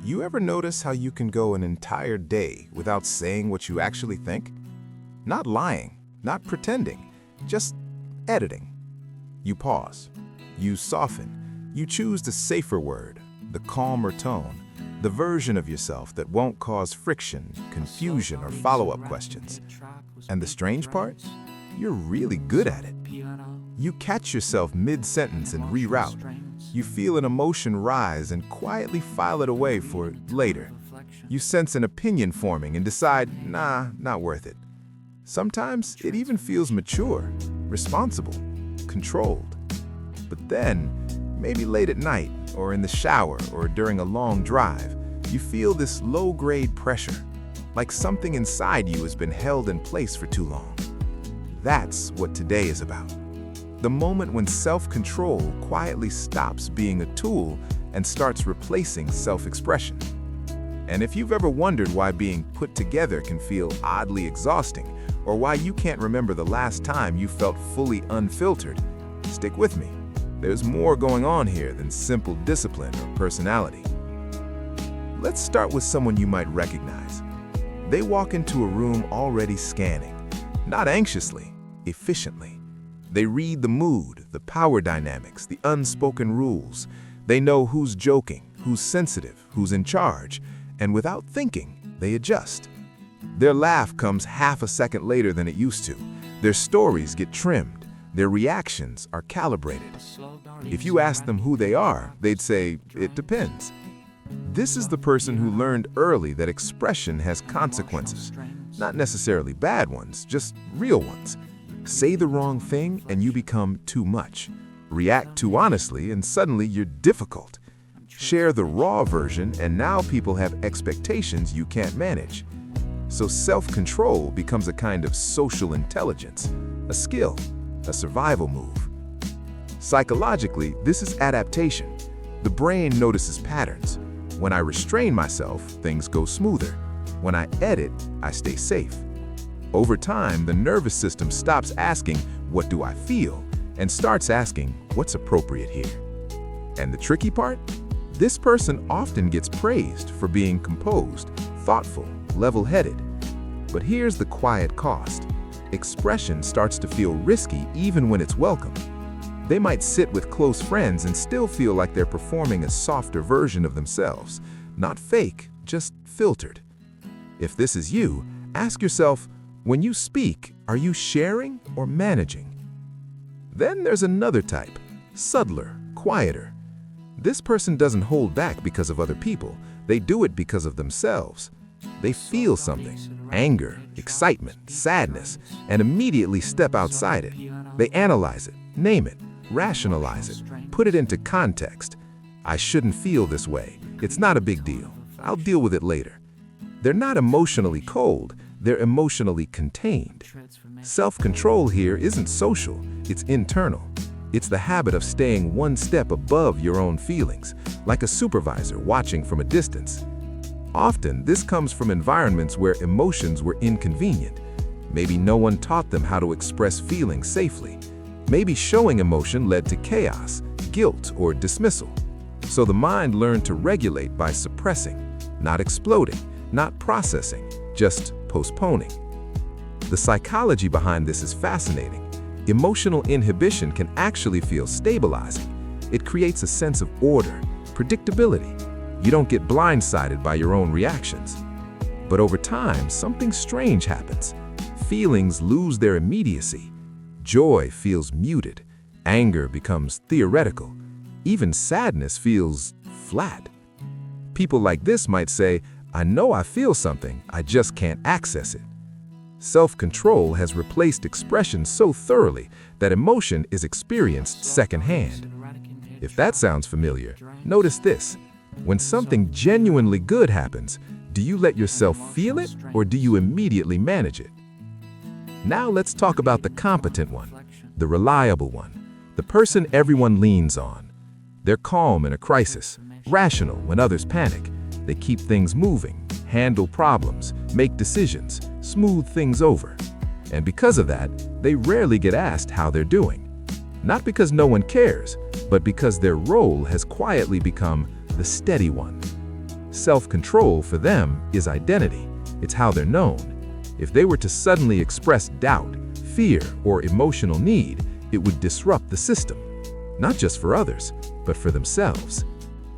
You ever notice how you can go an entire day without saying what you actually think? Not lying, not pretending, just editing. You pause, you soften, you choose the safer word, the calmer tone, the version of yourself that won't cause friction, confusion, or follow-up questions. And the strange part? You're really good at it. You catch yourself mid-sentence and reroute. You feel an emotion rise and quietly file it away for later. You sense an opinion forming and decide, nah, not worth it. Sometimes it even feels mature, responsible, controlled. But then, maybe late at night, or in the shower, or during a long drive, you feel this low-grade pressure, like something inside you has been held in place for too long. That's what today is about. The moment when self-control quietly stops being a tool and starts replacing self-expression. And if you've ever wondered why being put together can feel oddly exhausting, or why you can't remember the last time you felt fully unfiltered, stick with me. There's more going on here than simple discipline or personality. Let's start with someone you might recognize. They walk into a room already scanning, not anxiously, efficiently. They read the mood, the power dynamics, the unspoken rules. They know who's joking, who's sensitive, who's in charge, and without thinking, they adjust. Their laugh comes half a second later than it used to. Their stories get trimmed. Their reactions are calibrated. If you ask them who they are, they'd say, it depends. This is the person who learned early that expression has consequences. Not necessarily bad ones, just real ones. Say the wrong thing and you become too much. React too honestly and suddenly you're difficult. Share the raw version and now people have expectations you can't manage. So self-control becomes a kind of social intelligence, a skill, a survival move. Psychologically, this is adaptation. The brain notices patterns. When I restrain myself, things go smoother. When I edit, I stay safe. Over time, the nervous system stops asking, what do I feel? And starts asking, what's appropriate here? And the tricky part? This person often gets praised for being composed, thoughtful, level-headed. But here's the quiet cost. Expression starts to feel risky even when it's welcome. They might sit with close friends and still feel like they're performing a softer version of themselves. Not fake, just filtered. If this is you, ask yourself, when you speak, are you sharing or managing? Then there's another type, subtler, quieter. This person doesn't hold back because of other people. They do it because of themselves. They feel something, anger, excitement, sadness, and immediately step outside it. They analyze it, name it, rationalize it, put it into context. I shouldn't feel this way. It's not a big deal. I'll deal with it later. They're not emotionally cold. They're emotionally contained. Self-control here isn't social, it's internal. It's the habit of staying one step above your own feelings, like a supervisor watching from a distance. Often, this comes from environments where emotions were inconvenient. Maybe no one taught them how to express feelings safely. Maybe showing emotion led to chaos, guilt, or dismissal. So the mind learned to regulate by suppressing, not exploding, not processing, just postponing. The psychology behind this is fascinating. Emotional inhibition can actually feel stabilizing. It creates a sense of order, predictability. You don't get blindsided by your own reactions. But over time, something strange happens. Feelings lose their immediacy. Joy feels muted. Anger becomes theoretical. Even sadness feels flat. People like this might say, I know I feel something, I just can't access it. Self-control has replaced expression so thoroughly that emotion is experienced secondhand. If that sounds familiar, notice this. When something genuinely good happens, do you let yourself feel it or do you immediately manage it? Now let's talk about the competent one, the reliable one, the person everyone leans on. They're calm in a crisis, rational when others panic. They keep things moving, handle problems, make decisions, smooth things over. And because of that, they rarely get asked how they're doing. Not because no one cares, but because their role has quietly become the steady one. Self-control for them is identity. It's how they're known. If they were to suddenly express doubt, fear, or emotional need, it would disrupt the system, not just for others, but for themselves.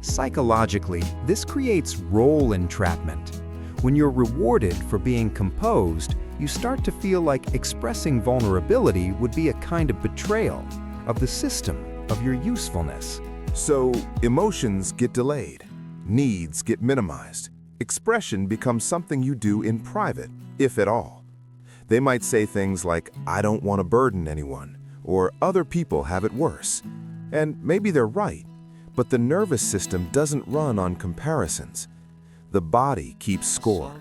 Psychologically, this creates role entrapment. When you're rewarded for being composed, you start to feel like expressing vulnerability would be a kind of betrayal of the system, of your usefulness. So emotions get delayed, needs get minimized. Expression becomes something you do in private, if at all. They might say things like, "I don't want to burden anyone," or "other people have it worse." And maybe they're right, but the nervous system doesn't run on comparisons. The body keeps score.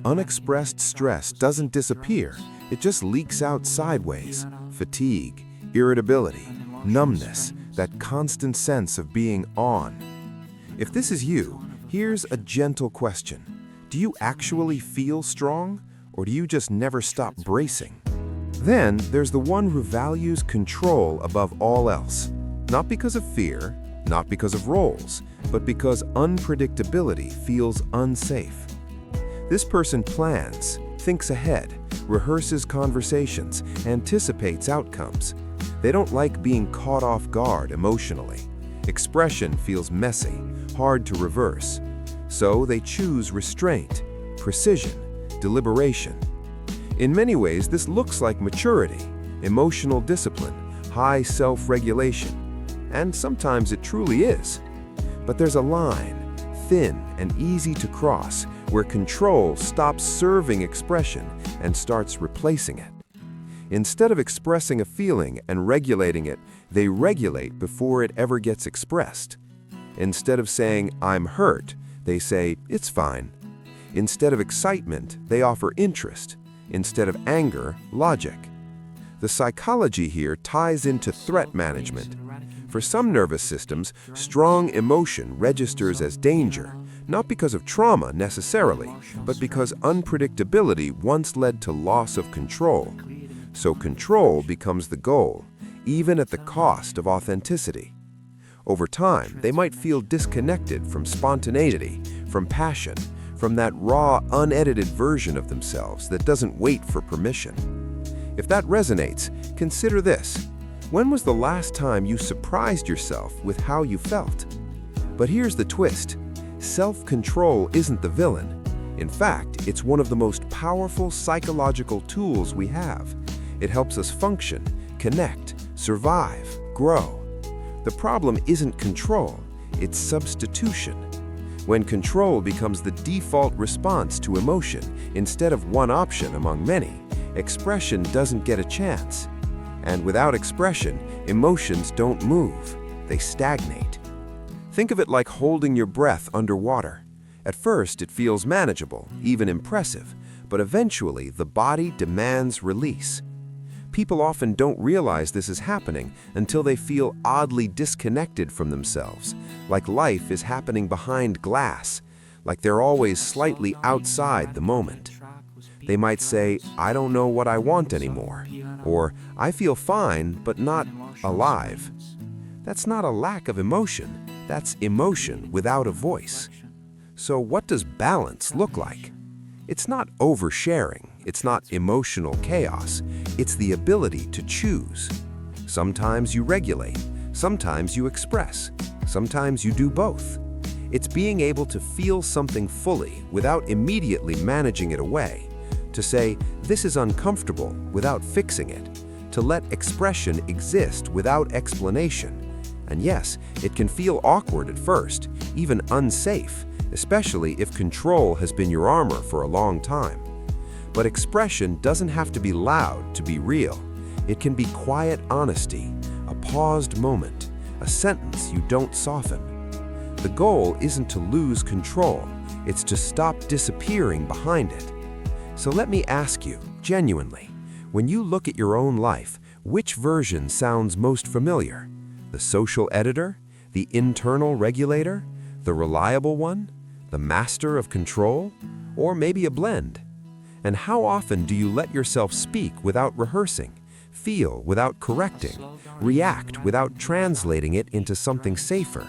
Unexpressed stress doesn't disappear, it just leaks out sideways. Fatigue, irritability, numbness, that constant sense of being on. If this is you, here's a gentle question. Do you actually feel strong, or do you just never stop bracing? Then there's the one who values control above all else. Not because of fear, not because of roles, but because unpredictability feels unsafe. This person plans, thinks ahead, rehearses conversations, anticipates outcomes. They don't like being caught off guard emotionally. Expression feels messy, hard to reverse. So they choose restraint, precision, deliberation. In many ways, this looks like maturity, emotional discipline, high self-regulation. And sometimes it truly is. But there's a line, thin and easy to cross, where control stops serving expression and starts replacing it. Instead of expressing a feeling and regulating it, they regulate before it ever gets expressed. Instead of saying, "I'm hurt," they say, "It's fine." Instead of excitement, they offer interest. Instead of anger, logic. The psychology here ties into threat management. For some nervous systems, strong emotion registers as danger, not because of trauma necessarily, but because unpredictability once led to loss of control. So control becomes the goal, even at the cost of authenticity. Over time, they might feel disconnected from spontaneity, from passion, from that raw, unedited version of themselves that doesn't wait for permission. If that resonates, consider this. When was the last time you surprised yourself with how you felt? But here's the twist. Self-control isn't the villain. In fact, it's one of the most powerful psychological tools we have. It helps us function, connect, survive, grow. The problem isn't control, it's substitution. When control becomes the default response to emotion instead of one option among many, expression doesn't get a chance. And without expression, emotions don't move, they stagnate. Think of it like holding your breath underwater. At first, it feels manageable, even impressive, but eventually the body demands release. People often don't realize this is happening until they feel oddly disconnected from themselves, like life is happening behind glass, like they're always slightly outside the moment. They might say, "I don't know what I want anymore," or "I feel fine, but not alive." That's not a lack of emotion, that's emotion without a voice. So what does balance look like? It's not oversharing, it's not emotional chaos, it's the ability to choose. Sometimes you regulate, sometimes you express, sometimes you do both. It's being able to feel something fully without immediately managing it away, to say, "This is uncomfortable," without fixing it, to let expression exist without explanation. And yes, it can feel awkward at first, even unsafe, especially if control has been your armor for a long time. But expression doesn't have to be loud to be real. It can be quiet honesty, a paused moment, a sentence you don't soften. The goal isn't to lose control, it's to stop disappearing behind it. So let me ask you, genuinely, when you look at your own life, which version sounds most familiar? The social editor? The internal regulator? The reliable one? The master of control? Or maybe a blend? And how often do you let yourself speak without rehearsing, feel without correcting, react without translating it into something safer?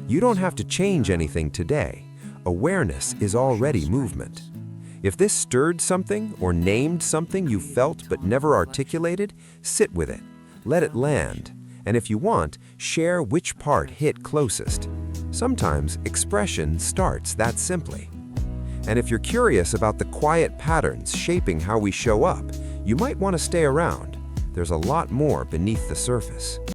You don't have to change anything today. awareness is already movement. If this stirred something or named something you felt but never articulated, sit with it, let it land, and if you want, share which part hit closest. Sometimes expression starts that simply. And if you're curious about the quiet patterns shaping how we show up, you might want to stay around. There's a lot more beneath the surface.